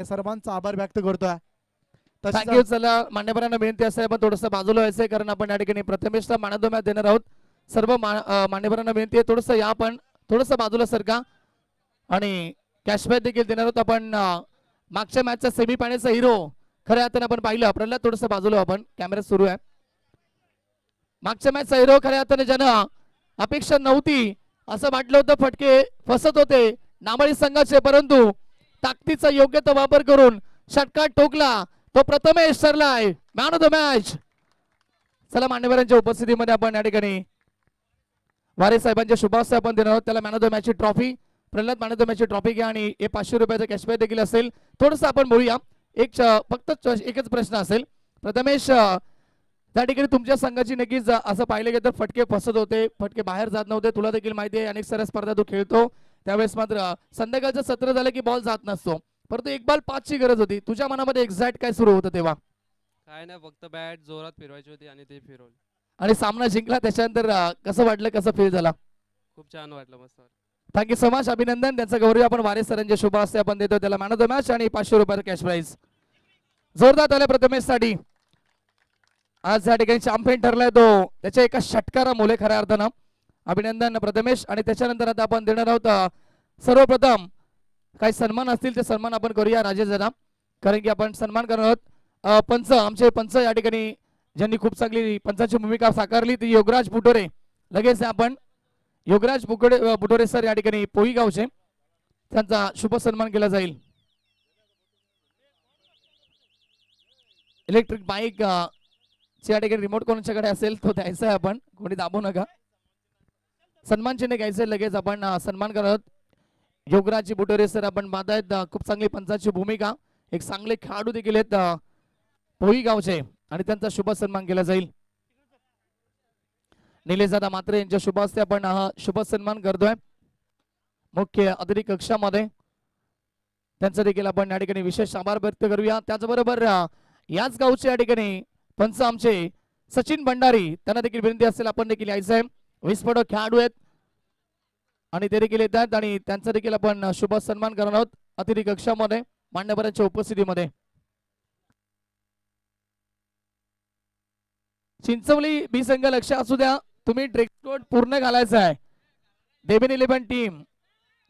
सर्वांचा आभार व्यक्त करतोय. थँक्यू. चला मान्यवरांना विनंती असेल आपण थोडंसं बाजूला व्हायचंय कारण आपण या ठिकाणी प्रथमेशला मॅन ऑफ द मॅच देणार आहोत. सर्व मान्यवरांना विनंती आहे थोडंसं या आपण थोडंसं बाजूला सरका आणि कॅशबॅक देखील देणार आहोत आपण. मागच्या मॅचचा सेमीफायनलचा हिरो खऱ्या अर्थाने आपण पाहिलं. प्रल्हाद थोडंसं बाजूला आपण कॅमेरा सुरू आहे. मागच्या मॅचचा हिरो खऱ्या अर्थाने ज्यांना अपेक्षा नव्हती असं वाटलं होतं फटके फसत होते नामळी संघाचे, परंतु ताकदीचा योग्य तो वापर करून षटकार ठोकला तो प्रथमेश ठरलाय मॅन ऑफ द मॅच. चला मान्यवरांच्या उपस्थितीमध्ये आपण या ठिकाणी वारे साहेबांच्या शुभाशय आपण देणार आहोत. त्याला मॅन ऑफ द मॅचची trophy Pralhad man of the मॅचची ट्रॉफी घ्या आणि हे 500 रुपयाचा कॅशबॅक देखील असेल. थोडंसं आपण बोलूया. फक्त एकच प्रश्न असेल. प्रथमेश त्या ठिकाणी तुमच्या संघाची नक्कीच असं पाहिलं गेलं तर फटके फसत होते, फटके बाहेर जात नव्हते. तुला देखील माहिती आहे अनेक साऱ्या स्पर्धा तू खेळतो त्यावेळेस मात्र संध्याकाळचं सत्र झालं की बॉल जात नसतो, परंतु एक बॉल 5 ची गरज होती. तुझ्या मनामध्ये एक्झॅक्ट काय सुरू होतं तेव्हा? काय नाही, फक्त बॅट जोरात फिरवायची होती आणि ते फिरवली आणि सामना जिंकला त्याच्यानंतर कसं वाटलं, कसं फील झाला? खूप छान वाटलं, मस्त. Thank you so much. अभिनंदन. त्यांचा गौरव आपण वारे सरांच्या शुभ हस्ते आपण देतो. त्याला मॅन ऑफ द मॅच आणि 500 रुपयाचा कॅश प्राइज. जोरदार आल्या प्रथमेश साठी. आज या ठिकाणी चॅम्पियन ठरलाय तो त्याच्या एका षटकारामुळे खऱ्या अर्थानं. अभिनंदन प्रथमेश. आणि त्याच्यानंतर आता आपण देणार आहोत सर्वप्रथम काही सन्मान असतील ते सन्मान आपण करूया राजेश दादा, कारण की आपण सन्मान करणार आहोत. पंच आमचे पंच या ठिकाणी ज्यांनी खूप चांगली पंचाची भूमिका साकारली ती योगराज बुटोरे. लगेच आपण योगराज बुटोरे सर या ठिकाणी पोई गावचे त्यांचा शुभ सन्मान केला जाईल. इलेक्ट्रिक बाईक या ठिकाणी रिमोट कोणाच्याकडे असेल तो द्यायचा आहे, आपण कोणी दाबू नका. सन्मान चिन्ह घ्यायचे लगेच आपण सन्मान करत. योगराज बुटोरे सर आपण पाहत आहेत खूप चांगली पंचाची भूमिका, एक चांगले खेळाडू देखील आहेत पोई गावचे आणि त्यांचा शुभ सन्मान केला जाईल. निलेश दादा मात्रे यांच्या शुभ हस्ते आपण शुभ सन्मान करतोय मुख्य अतिथी कक्षामध्ये. त्यांचा देखील आपण या ठिकाणी विशेष आभार व्यक्त करूया. त्याचबरोबर याच गावचे या ठिकाणी पंच आमचे सचिन भंडारी, त्यांना देखील विनंती असेल आपण देखील यायचं आहे. विस्फोटक खेळाडू आहेत आणि ते देखील येतात आणि त्यांचा देखील आपण शुभ सन्मान करणार आहोत अतिथी कक्षामध्ये मान्यवरांच्या उपस्थितीमध्ये. चिंचवली बी संघ लक्ष असू द्या, तुम्ही ड्रेस कोड पूर्ण घालायचा आहे. डेबिन 11 टीम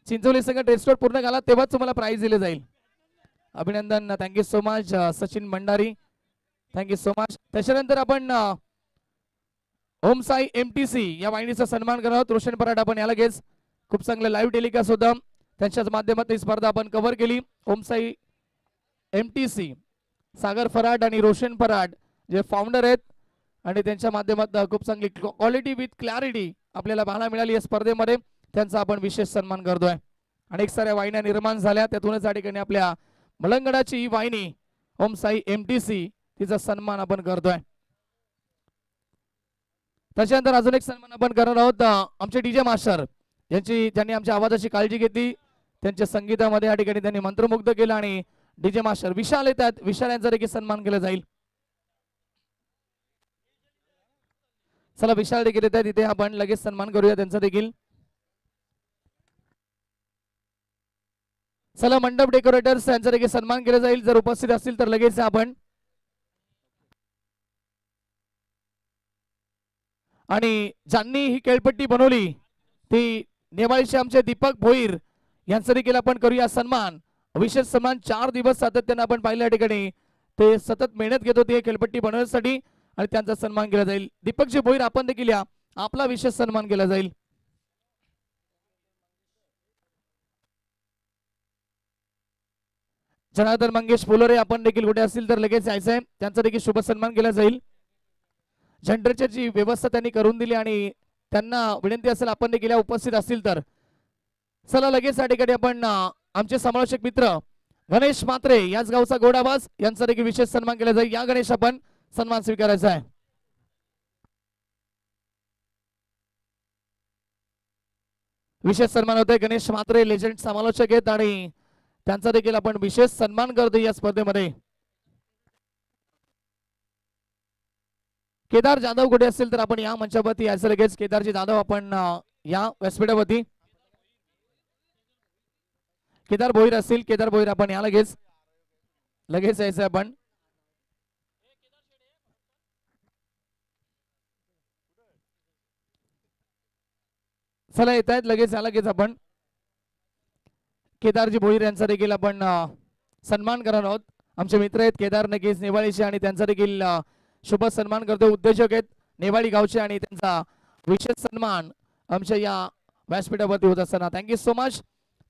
चिंचवली संघ ड्रेस कोड पूर्ण घाला तेव्हाच तुम्हाला प्राइज दिले जाईल. अभिनंदन. Thank you so much Sachin Bhandari, thank you so much. त्याच्यानंतर आपण ओम साई MTC या वाहिनीचा सन्मान करणार आहोत. रोशन पराड आपण याला घेस खूप चांगलं लाईव्ह टेलिकास्ट होतं त्यांच्याच माध्यमातून ही स्पर्धा आपण कव्हर केली. ओम साई MTC सागर फराड आणि रोशन पराड जे फाउंडर आहेत आणि त्यांच्या माध्यमातून खूप चांगली क्वालिटी विथ क्लॅरिटी आपल्याला पाहायला मिळाली या स्पर्धेमध्ये. त्यांचा आपण विशेष सन्मान करतोय. अनेक साऱ्या वाहिन्या निर्माण झाल्या त्यातूनच या ठिकाणी आपल्या मलंगडाची ही वाहिनी ओम साई MTC तिचा सन्मान आपण करतोय. त्याच्यानंतर अजून एक सन्मान आपण करणार आहोत आमचे DJ मास्टर ज्यांनी आमच्या आवाजाची काळजी घेतली, त्यांच्या संगीतामध्ये या ठिकाणी त्यांनी मंत्रमुग्ध केलं आणि DJ मास्टर विशाल येतात, विशाल यांचा देखील सन्मान केला जाईल. चला विशाल देखील येतात, तिथे आपण लगेच सन्मान करूया त्यांचा देखील. चला मंडप डेकोरेटर्स यांचा देखील सन्मान केला जाईल, जर उपस्थित असतील तर लगेच आपण. आणि ज्यांनी ही खेळपट्टी बनवली ती नेवाळीचे आमचे दीपक भोईर यांचा देखील आपण करूया सन्मान. विशेष सन्मान 4 दिवस सातत्याने आपण पाहिल्या या ठिकाणी ते सतत मेहनत घेत होते खेळपट्टी बनवण्यासाठी आणि त्यांचा सन्मान केला जाईल. दीपकजी भोईर आपण देखील या, आपला विशेष सन्मान केला जाईल. जनार्दन मंगेश फुलोरे आपण देखील कुठे असतील तर लगेच यायचं आहे, त्यांचा देखील शुभ सन्मान केला जाईल. जनरेटरची व्यवस्था त्यांनी करून दिली आणि त्यांना विनंती असेल आपण देखील उपस्थित असतील तर. चला लगेच या ठिकाणी आपण आमचे समालोचक मित्र गणेश मात्रे याच गावचा गोडाबाज यांचा देखील विशेष सन्मान केला जाईल. या गणेश आपण सन्मान स्वीकारायचा आहे. विशेष सन्मान होते. गणेश मात्रे लेजंड समालोचक आहेत आणि त्यांचा देखील आपण विशेष सन्मान करतो या स्पर्धेमध्ये. केदार जाधव कुठे असतील तर आपण या मंचावरती यायचं लगेच. केदारजी जाधव आपण या व्यासपीठावरती. केदार भोईर असतील, केदार भोईर आपण या लगेच. लगेच यायचं आपण. चला येत आहेत लगेच लगेच आपण केदारजी भोईर यांचा देखील आपण सन्मान करणार आहोत. आमचे मित्र आहेत केदार नगेश नेवाळीचे आणि त्यांचा देखील शुभ सन्मान करतो. उद्योजक आहेत नेवाळी गावचे आणि त्यांचा विशेष सन्मान आमच्या या व्यासपीठावरती होत असताना थँक्यू सो मच.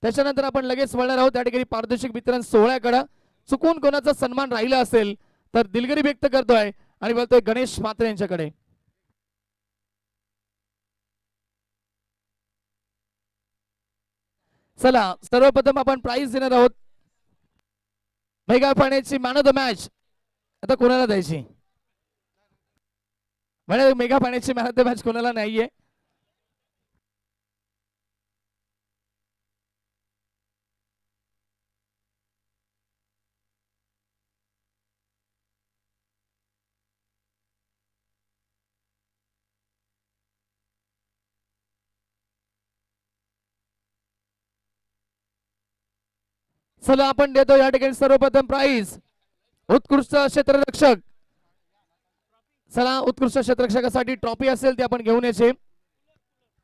त्याच्यानंतर आपण लगेच वळणार आहोत त्या ठिकाणी पारितोषिक वितरण सोहळ्याकडे. चुकून कोणाचा सन्मान राहिला असेल तर दिलगिरी व्यक्त करतोय आणि बोलतोय गणेश म्हात्रे यांच्याकडे. चला सर्वप्रथम आपण प्राइज देणार आहोत. मेगा फायनान्सची मॅन ऑफ द मॅच आता कोणाला द्यायची? म्हणजे मेगा फायनान्सची मॅन ऑफ द मॅच कोणाला नाहीये. चला आपण देतो या ठिकाणी सर्वप्रथम प्राइज उत्कृष्ट क्षेत्ररक्षक. चला उत्कृष्ट क्षेत्ररक्षकासाठी ट्रॉफी असेल ती आपण घेऊन यायची.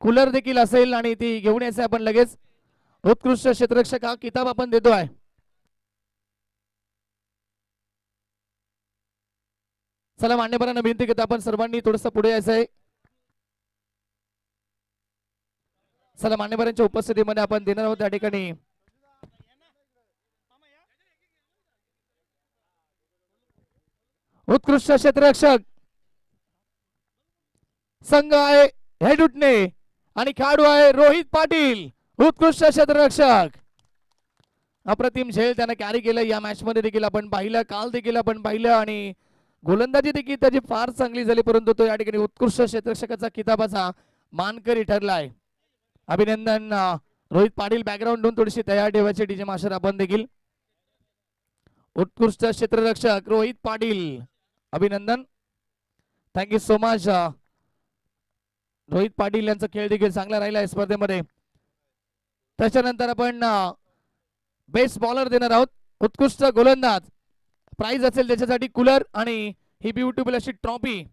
कूलर देखील असेल आणि ती घेऊन यायची आपण लगेच. उत्कृष्ट क्षेत्ररक्षक हा किताब आपण देतोय. चला मान्यवरांना विनंती करतो आपण सर्वांनी थोडस पुढे यायचंय. चला मान्यवरांच्या उपस्थितीमध्ये आपण देणार आहोत त्या ठिकाणी उत्कृष्ट क्षेत्ररक्षक संघ आहे हेडुटणे आणि खेळाडू आहे रोहित पाटील. उत्कृष्ट क्षेत्ररक्षक अप्रतिम झेल त्याने कॅरी केलं या मॅच मध्ये देखील आपण पाहिलं. काल देखील आपण पाहिलं आणि गोलंदाजी देखील त्याची फार चांगली झाली परंतु तो या ठिकाणी उत्कृष्ट क्षेत्ररक्षकाचा किताबाचा मानकरी ठरलाय. अभिनंदन रोहित पाटील. बॅकग्राऊंडून थोडीशी तयार ठेवायची डीजे मास्टर आपण देखील. उत्कृष्ट क्षेत्ररक्षक रोहित पाटील अभिनंदन. Thank you so much. Rohit Patil यांचा खेळ देखील चांगला राहिला या स्पर्धेमध्ये. त्याच्यानंतर आपण बेस्ट बॉलर देणार आहोत. उत्कृष्ट गोलंदाज प्राइज असेल त्याच्यासाठी कूलर आणि ही ब्युटिफुल अशी ट्रॉफी.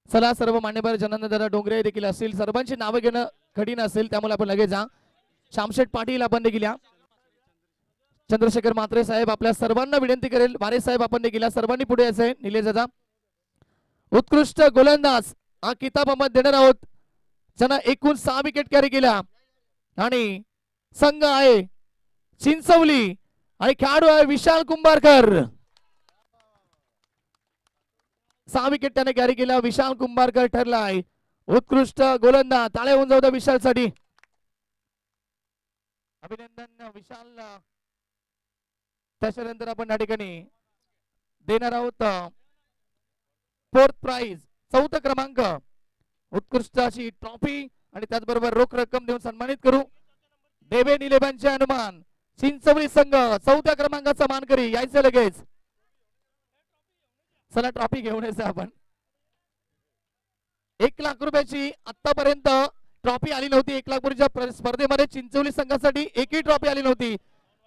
चला सर्व मान्यवर जनार्दन डोंगरे देखील असतील. सर्वांची नावं घेणं कठीण असेल त्यामुळे आपण लगेच जा. श्यामशेठ पाटील आपण देखील या. चंद्रशेखर म्हात्रे साहेब आपल्या सर्वांना विनंती करेल. वारे साहेब आपण देखील या. सर्वांनी पुढे यायचंय. निलेश दादा उत्कृष्ट गोलंदाज हा किताब आपण देणार आहोत. ज्यांना एकूण 6 विकेट कॅरी केल्या आणि संघ आहे चिंचवली आणि खेळाडू आहे विशाल कुंभारकर. 6 विकेट त्याने कॅरी केल्या. विशाल कुंभारकर ठरलाय उत्कृष्ट गोलंदाज. टाळ्या होऊन जाऊ द्या विशाल साठी. अभिनंदन विशाल. त्याच्यानंतर आपण या ठिकाणी देणार आहोत 4th प्राइज 4था क्रमांक उत्कृष्ट अशी ट्रॉफी आणि त्याचबरोबर रोख रक्कम देऊन सन्मानित करू. देवे निलेबांचे हनुमान चिंचवली संघ 4थ्या क्रमांकाचा मानकरी यायचं लगेच. चला ट्रॉफी घेऊन यायचं आपण. 1 लाख रुपयाची आतापर्यंत ट्रॉफी आली नव्हती. 1 लाख रुपयाच्या स्पर्धेमध्ये चिंचवली संघासाठी एकही ट्रॉफी आली नव्हती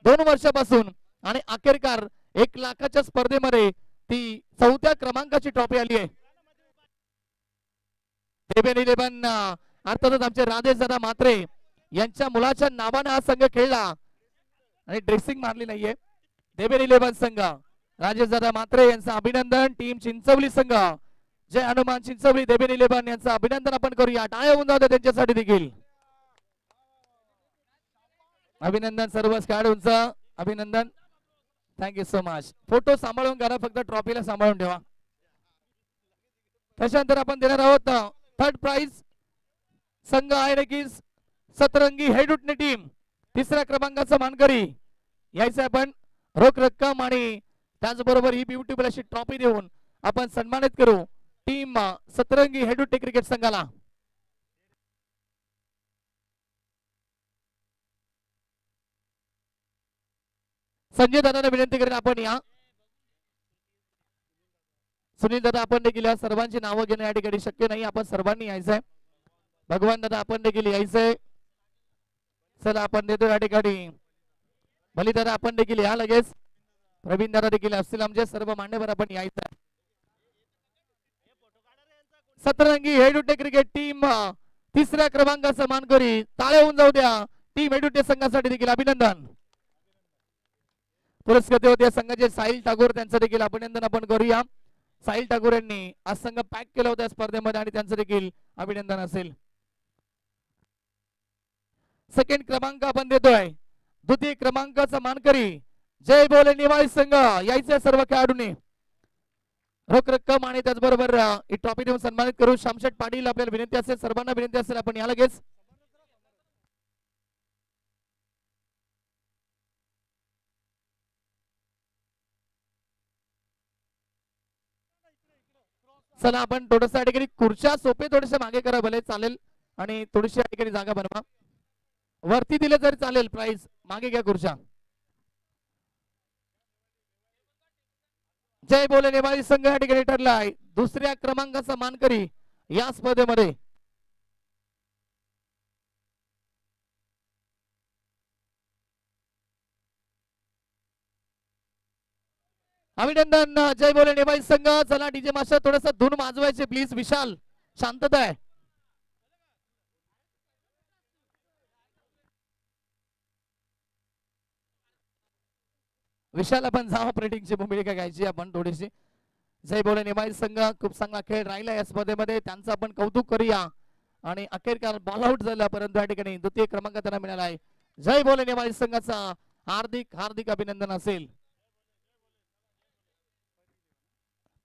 2 वर्षापासून आणि अखेरकार 1 लाखाच्या स्पर्धेमध्ये ती 4थ्या क्रमांकाची ट्रॉफी आली आहे. देवेन 11 अर्थातच आमचे राजेश दादा म्हात्रे यांच्या मुलाच्या नावाने हा संघ खेळला आणि ड्रेसिंग मारली नाहीये. देवेन 11 संघ राजेश दादा म्हात्रे यांचं अभिनंदन. टीम चिंचवली संघ जय हनुमान चिंचवली देवेन 11 यांचं अभिनंदन आपण करूया. टाळ्या होऊन जाऊ त्यांच्यासाठी देखील. अभिनंदन सर्व खेळाडूंचं अभिनंदन. Thank you so much. फोटो सांभाळून करा फक्त ट्रॉफीला सांभाळून ठेवा. त्याच्यानंतर आपण देणार आहोत 3rd प्राइज संघ आहे नक्कीच सतरंगी हेडुटणे टीम 3ऱ्या क्रमांकाचा मानकरी यायचं आपण. रोख रक्कम आणि त्याचबरोबर ही ब्युटिफुल अशी ट्रॉफी देऊन आपण सन्मानित करू टीम सतरंगी हेडुटणे क्रिकेट संघाला. संजय दादांना विनंती करेन आपण या. सुनील दादा आपण देखील या. सर्वांची नावं घेणं या ठिकाणी शक्य नाही. आपण सर्वांनी यायचंय. भगवान दादा आपण देखील यायचंय. चला आपण देतो या ठिकाणी बलिदादा आपण देखील या लगेच. प्रवीण दादा देखील असतील आमचे सर्व मान्यवर आपण यायचं. सतरंगी हेडुटे क्रिकेट टीम तिसऱ्या क्रमांकाचा मानकरी टाळे होऊन जाऊ द्या. टीम हेडुटे संघासाठी देखील अभिनंदन. पुरस्कृत होते संघाचे साहिल ठाकूर, त्यांचं देखील अभिनंदन आपण करूया. साहिल ठाकूर यांनी आज संघ पॅक केला होता स्पर्धेमध्ये आणि त्यांचं देखील अभिनंदन असेल. सेकंड क्रमांक आपण देतोय. द्वितीय क्रमांकाचा मानकरी जय बोले निवासी संघ यायचे सर्व खेळाडूंनी रोख रक्कम आणि त्याचबरोबर ट्रॉफी देऊन सन्मानित करू. शामशेठ पाटील आपल्याला विनंती असेल, सर्वांना विनंती असेल आपण या लगेच. चला आपण थोडस या ठिकाणी खुर्च्या सोपे थोडेसे मागे करा भले चालेल आणि थोडीशी या ठिकाणी जागा बनवा. वरती दिले तरी चालेल प्राइस, मागे घ्या खुर्च्या. जय बोले निवासी संघ या ठिकाणी ठरलाय दुसऱ्या क्रमांकाचा मानकरी या स्पर्धेमध्ये. अभिनंदन जय बोले निवासी संघ. चला डीजे मास्टर थोडस धून वाजवायचे प्लीज. विशाल शांतता आहे. विशाल आपण जा ऑपरेटिंगची भूमिका घ्यायची आपण थोडीशी. जय बोले निवासी संघ खूप चांगला खेळ राहिला या स्पर्धेमध्ये, त्यांचं आपण कौतुक करूया. आणि अखेरकार बॉल आउट झाला परंतु या ठिकाणी द्वितीय क्रमांक त्यांना मिळाला आहे. जय बोले निवासी संघाचा हार्दिक हार्दिक अभिनंदन असेल.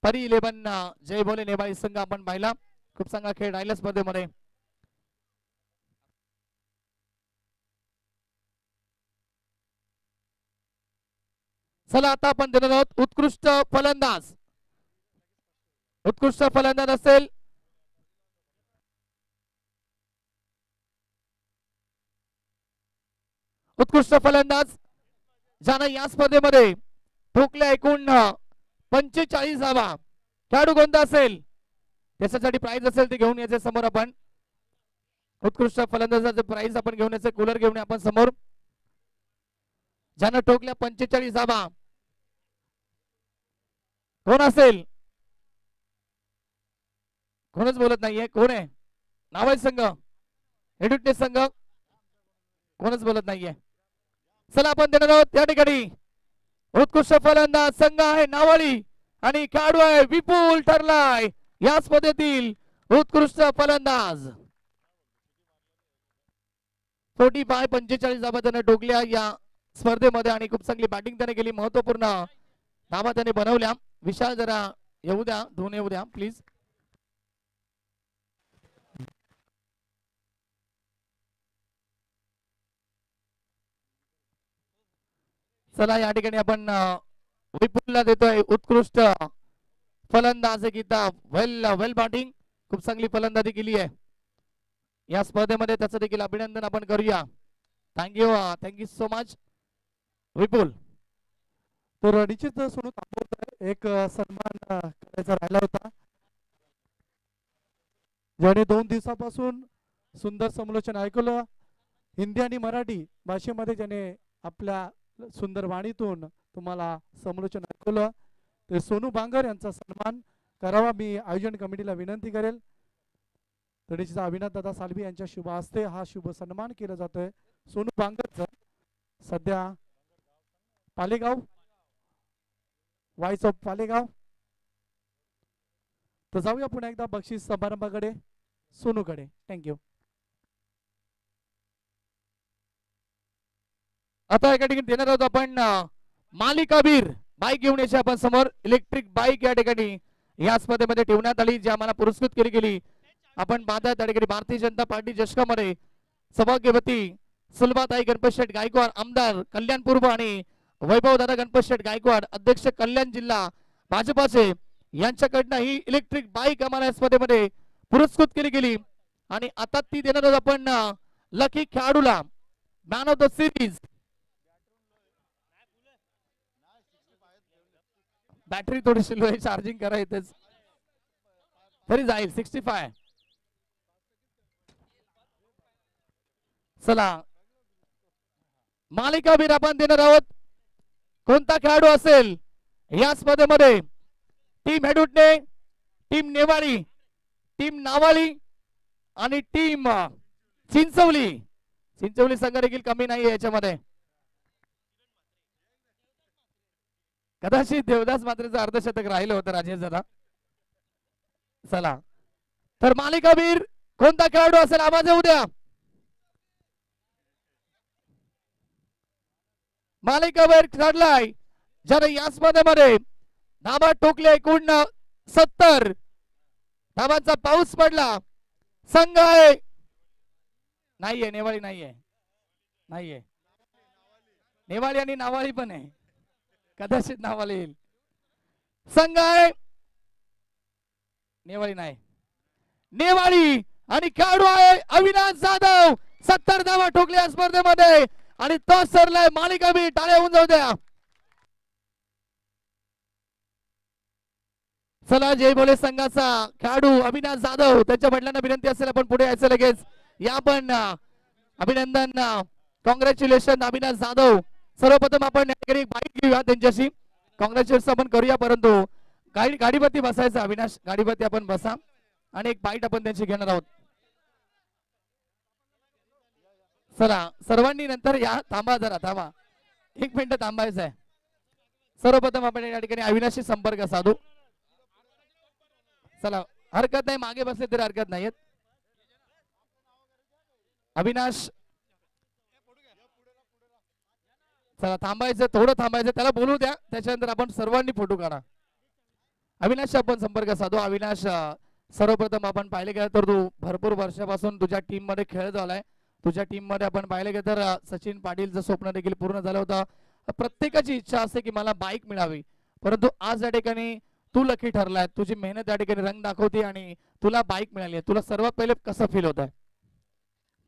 परी 11 जय बोले निवासी संघ आपण पाहिला, खूप चांगला खेळ राहिला स्पर्धेमध्ये. चला आता आपण देणार आहोत उत्कृष्ट फलंदाज. उत्कृष्ट फलंदाज असेल उत्कृष्ट फलंदाज ज्यानं या स्पर्धेमध्ये ठोकल्या एकूण 45 धावा. खेळाडू कोणता असेल त्याच्यासाठी प्राइज असेल ते घेऊन यायचे समोर आपण. उत्कृष्ट फलंदाजाचे प्राइज आपण घेऊन यायचे, कूलर घेऊन आपण समोर. ज्यानं ठोकल्या 45 धावा कोण असेल? कोणच बोलत नाहीये. कोण आहे? नावाई संघ, हेडुटे संघ, कोणच बोलत नाहीये. चला आपण देणार आहोत या ठिकाणी उत्कृष्ट फलंदाज संघ आहे नावाळी आणि खेळाडू आहे विपुल ठरलाय या स्पर्धेतील उत्कृष्ट फलंदाज. 45 धावा त्याने ठोकल्या या स्पर्धेमध्ये आणि खूप चांगली बॅटिंग त्याने केली. महत्वपूर्ण धावा त्याने बनवल्या. विशाल जरा येऊ द्या, धुवून येऊ द्या प्लीज. चला या ठिकाणी आपण विपुलला देतोय उत्कृष्ट फलंदाज किताब. वेल बॅटिंग, खूप चांगली फलंदाजी केली आहे या स्पर्धेमध्ये, त्याचं देखील अभिनंदन आपण करूया. थँक्यू सो मच विपुल. तर निश्चित सोनू तांबोळकर एक सन्मान करायचा राहिला होता, ज्याने 2 दिवसापासून सुंदर समालोचन ऐकलं. हिंदी आणि मराठी भाषेमध्ये ज्याने आपल्या सुंदर वाणीतून तुम्हाला समालोचन ऐकलं, ते सोनू बांगर यांचा सन्मान करावा मी आयोजन कमिटीला विनंती करेल. तर निश्चित अविनाश दादा सालवी यांच्या शुभ हस्ते हा शुभ सन्मान केला जातोय सोनू बांगरचा. सध्या पालेगाव, वाईस ऑफ पालेगाव. तर जाऊया पुन्हा एकदा बक्षीस समारंभाकडे, सोनूकडे. थँक्यू. आता एका ठिकाणी देणार आहोत आपण मालिकावीर बाईक घेऊन यायची आपण समोर. इलेक्ट्रिक बाईक या ठिकाणी या स्पर्धेमध्ये ठेवण्यात आली, जी आम्हाला पुरस्कृत केली गेली. आपण पाहता त्या ठिकाणी भारतीय जनता पार्टी जशकामध्ये सौभाग्यवती सुलभाताई गणपत शेठ गायकवाड, आमदार कल्याण पूर्व, आणि वैभव दादा गणपत शेठ गायकवाड, अध्यक्ष कल्याण जिल्हा भाजपाचे, यांच्याकडनं ही इलेक्ट्रिक बाईक आम्हाला या स्पर्धेमध्ये पुरस्कृत केली गेली. आणि आता ती देणार आहोत आपण लकी खेळाडूला, man of the series. Battery थोडीशी लो आहे, चार्जिंग करा इथेच तरी जाईल. 65. चला मालिकावीर आपण देणार आहोत. कोणता खेळाडू असेल या स्पर्धेमध्ये? टीम हेडुटणे, टीम नेवाळी, टीम नावाळी आणि टीम चिंचवली. चिंचवली संघ देखील कमी नाही याच्यामध्ये. कदाचित देवदास मात्रेचं अर्धशतक राहिलं होतं राजेश दादा. चला तर मालिकावीर कोणता खेळाडू असेल? आवाज येऊ द्या. मालिकावीर ठरलाय ज्याने या स्पर्धेमध्ये धाबा ठोकले. एकूण 70 धाबांचा पाऊस पडला. संघ आहे नाहीये, नेवाळी नाहीये, नाहीये. नेवाळी आणि नावाळी पण आहे, कदाचित नावाला येईल. संघ आहे नेवाळी नाही, नेवाळी आणि खेळाडू आहे अविनाश जाधव. 70 धावा ठोकल्या या स्पर्धेमध्ये आणि तो सरलाय मालिकावीर. टाळ्या होऊन जाऊ द्या. चला जय भोले संघाचा खेळाडू अविनाश जाधव, त्यांच्या वडिलांना विनंती असेल आपण पुढे यायचं लगेच. या पण अभिनंदन, कॉंग्रॅच्युलेशन अविनाश जाधव. सर्वप्रथम आपण एक बाईट घेऊया त्यांच्याशी, कॉंग्रॅच्युलेशन आपण करूया. परंतु गाडीवरती बसायचं अविनाश, गाडीवरती आपण बसा आणि एक बाईट आपण त्यांची घेणार आहोत. चला सर्वांनी नंतर या. थांबा जरा, थांबा 1 मिनिट थांबायचं आहे. सर्वप्रथम आपण या ठिकाणी अविनाशशी संपर्क साधू. चला हरकत नाही, मागे बसले तरी हरकत नाहीत. अविनाश चला थांबायचं, थोडं थांबायचं, त्याला बोलू द्या, त्याच्यानंतर आपण सर्वांनी फोटो काढा. अविनाश आपण संपर्क साधू. अविनाश सर्वप्रथम आपण पाहिले गेलं तर तू भरपूर वर्षापासून तुझ्या टीम मध्ये खेळत आलाय. तुझ्या टीम मध्ये आपण पाहिले गेलं तर सचिन पाटीलचं स्वप्न देखील पूर्ण झालं होतं. प्रत्येकाची इच्छा असते की मला बाईक मिळावी, परंतु आज या ठिकाणी तू लकी ठरलाय. तुझी मेहनत या ठिकाणी रंग दाखवते आणि तुला बाईक मिळाली आहे. तुला सर्वात पहिले कसं फील होत आहे?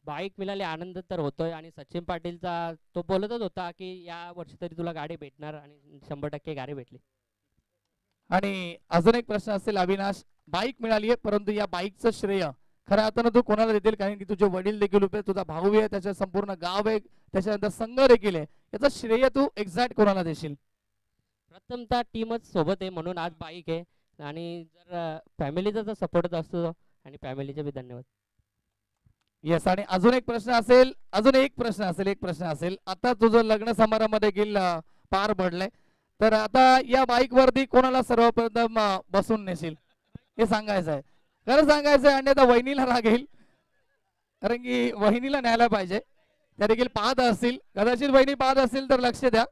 बाईक मिळाली, आनंद तर होतोय. आणि सचिन पाटीलचा तो बोलतच होता की या वर्षी तरी तुला गाडी भेटणार आणि 100% गाडी भेटली. आणि अजून एक प्रश्न असेल अविनाश, बाईक मिळाली आहे परंतु या बाईकचं श्रेय खऱ्या अर्थानं तू कोणाला देतील? कारण की तुझे वडील देखील होते, तुझा भाऊ आहे, त्याच्या संपूर्ण गाव आहे, त्याच्यानंतर संघ देखील आहे. याचं श्रेय तू एक्झॅक्ट कोणाला देशील? प्रथमतः टीमच सोबत आहे म्हणून आज बाईक आहे. आणि जर फॅमिलीचा जर सपोर्ट असतो आणि फॅमिलीचे बी धन्यवाद. येस. आणि अजून एक प्रश्न असेल, एक प्रश्न असेल. आता तुझं लग्न समारंभ देखील पार पडलंय, तर आता या बाईक वरती कोणाला सर्वप्रथम बसून नेशील हे सांगायचं आहे. खरं सांगायचं आहे, अन्यथा वहिनीला रागेल, कारण की वहिनीला न्यायला पाहिजे. त्या देखील पाहत असतील, कदाचित वहिनी पाहत असतील तर लक्ष द्या.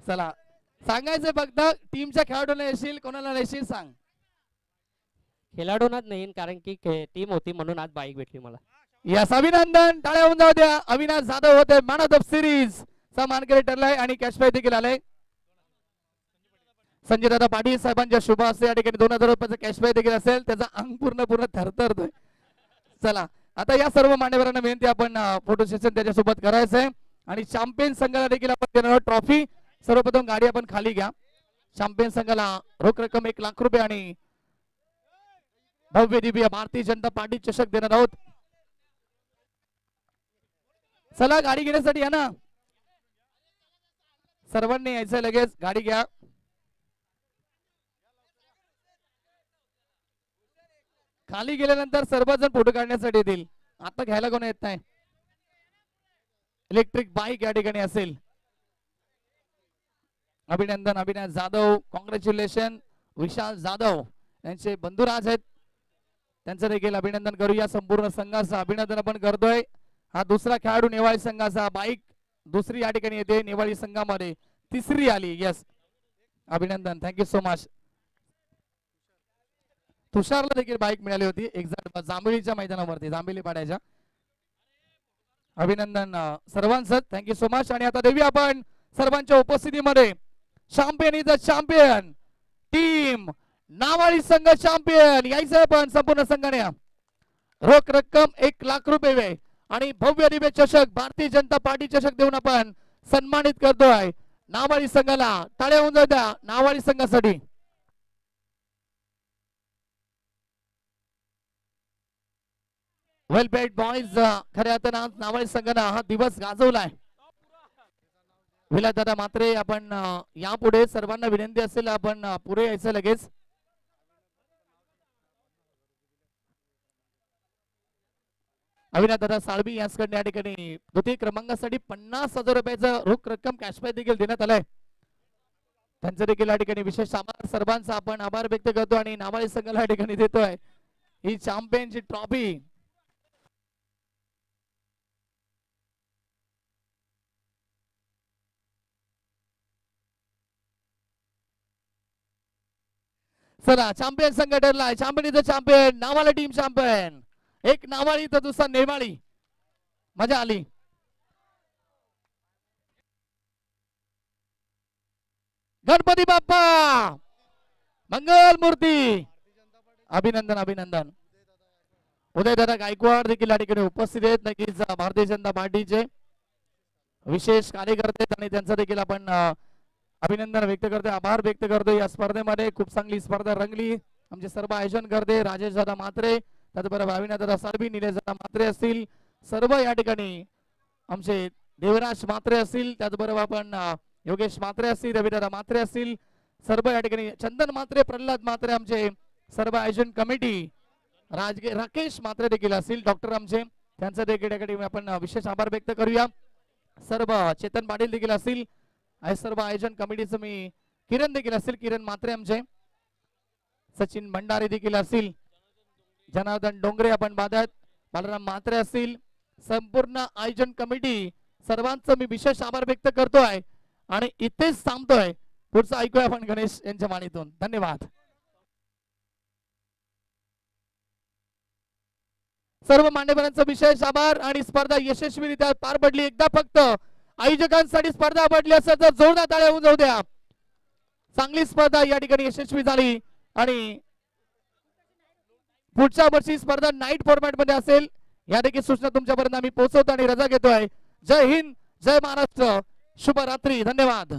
चला सांगायचं फक्त टीमच्या खेळाडूला येशील, कोणाला येशील सांग. खेळाडूंनाच नाही, कारण की टीम होती म्हणून आज बाईक भेटली मला. यस, अभिनंदन, टाळ्या होऊन जाऊ द्या. अविनाश जाधव होते मॅन ऑफ द सिरीज चा मानकरी ठरलाय आणि कॅश प्राइज देखील आलाय. संजय दादा पाटील साहेबांच्या शुभ हस्ते या ठिकाणी 2000 रुपयाचा कॅश प्राइज देखील असेल. त्याचा अंग पूर्ण थरथरतोय. चला आता या सर्व मान्यवरांना विनंती, आपण फोटो सेशन त्याच्यासोबत करायचंय आणि चॅम्पियन संघाला देखील आपण देणार आहोत ट्रॉफी. सर्वप्रथम गाडी आपण खाली घ्या. चॅम्पियन संघाला रोख रक्कम 1 लाख रुपये आणि भव्य दिव्य भारतीय जनता पार्टी चषक देणार आहोत. चला गाडी घेण्यासाठी या ना, सर्वांनी यायचं लगेच. गाडी घ्या. खाली गेल्यानंतर सर्वजण फोटो काढण्यासाठी येतील. आता घ्यायला कोण येत नाही. इलेक्ट्रिक बाईक या ठिकाणी असेल. अभिनंदन अविनाश जाधव, कॉंग्रॅच्युलेशन. विशाल जाधव यांचे बंधुराज आहेत, त्यांचं देखील अभिनंदन करूया. संपूर्ण संघाचं अभिनंदन आपण करतोय. हा दुसरा खेळाडू नेवाळी संघाचा. बाईक दुसरी या ठिकाणी येते, नेवाळी संघामध्ये तिसरी आली. यस, अभिनंदन, थँक्यू सो मच. तुषारला देखील बाईक मिळाली होती एक्झॅक्ट जांभळीच्या मैदानावरती, जांभळी पाड्याच्या. अभिनंदन सर्वांचं, थँक्यू सो मच. आणि आता देऊया आपण सर्वांच्या उपस्थितीमध्ये champion is a champion, team Navali संघ चॅम्पियन. यायचं पण संपूर्ण संघाने. रोख रक्कम 1 लाख रुपये आणि भव्य दिव्य चषक, भारतीय जनता पार्टी चषक देऊन आपण सन्मानित करतोय नावाळी संघाला. टाळ्या होऊन जात्या नावाळी संघासाठी. वेल पेड बॉईज, खऱ्या अर्थानं नावाळी संघानं हा दिवस गाजवलाय. विलास दादा मात्रे आपण यापुढे सर्वांना विनंती असेल आपण पुढे यायचं लगेच. अविनाश दादा साळवी याचकडे या ठिकाणी द्वितीय क्रमांकासाठी 50,000 रुपयाचा रोख रक्कम कॅश प्राइज देखील देण्यात आलाय. त्यांचं देखील या ठिकाणी विशेष आभार. सर्वांचा आपण आभार व्यक्त करतो आणि नावाळी संघाला या ठिकाणी देतोय ही चॅम्पियनची ट्रॉफी. चला चॅम्पियन संघ ठरलाय. Champion is the champion. नावाला टीम चॅम्पियन. एक नावाळी तर दुसरा नेवाळी. मजा आली. गणपती बाप्पा मंगल मूर्ती. अभिनंदन अभिनंदन. उदयदादा गायकवाड देखील या ठिकाणी उपस्थित आहेत. नक्कीच भारतीय जनता पार्टीचे विशेष कार्यकर्ते आणि त्यांचं देखील आपण अभिनंदन व्यक्त करतोय, आभार व्यक्त करतोय. या स्पर्धेमध्ये खूप चांगली स्पर्धा रंगली. आमचे सर्व आयोजन करते राजेश दादा मात्रे, त्याचबरोबर अविनाश दादा साळवी, निलेश दादा मात्रे असतील, सर्व या ठिकाणी आमचे देवराज मात्रे असतील, त्याचबरोबर आपण योगेश मात्रे असतील, रविदादा मात्रे असतील, सर्व या ठिकाणी चंदन मात्रे, प्रल्हाद मात्रे, आमचे सर्व आयोजन कमिटी, राकेश मात्रे देखील असतील, डॉक्टर आमचे, त्यांचं देखील या ठिकाणी आपण विशेष आभार व्यक्त करूया. सर्व चेतन पाटील देखील असतील, सर्व आयोजन कमिटीचं मी किरण देखील असतील, किरण मात्रे आमचे, सचिन भंडारे देखील असतील, जनार्दन डोंगरे आपण बादत, बालराम मात्रे असतील, संपूर्ण आयोजन कमिटी सर्वांचं मी विशेष आभार व्यक्त करतोय आणि इथेच थांबतोय. पुढचं ऐकूया आपण गणेश यांच्या वाणीतून. धन्यवाद. सर्व मान्यवरांचा विशेष आभार आणि स्पर्धा यशस्वीरित्या पार पडली. एकदा फक्त आयोजकांसाठी स्पर्धा पडली असेल तर जोरदार टाळ्या होऊन जाऊ द्या. चांगली स्पर्धा या ठिकाणी यशस्वी झाली आणि पुढच्या वर्षी स्पर्धा नाईट फॉर्मॅट मध्ये असेल या देखील सूचना तुमच्यापर्यंत आम्ही पोहोचवतो आणि रजा घेतोय. जय हिंद, जय महाराष्ट्र, शुभ रात्री, धन्यवाद.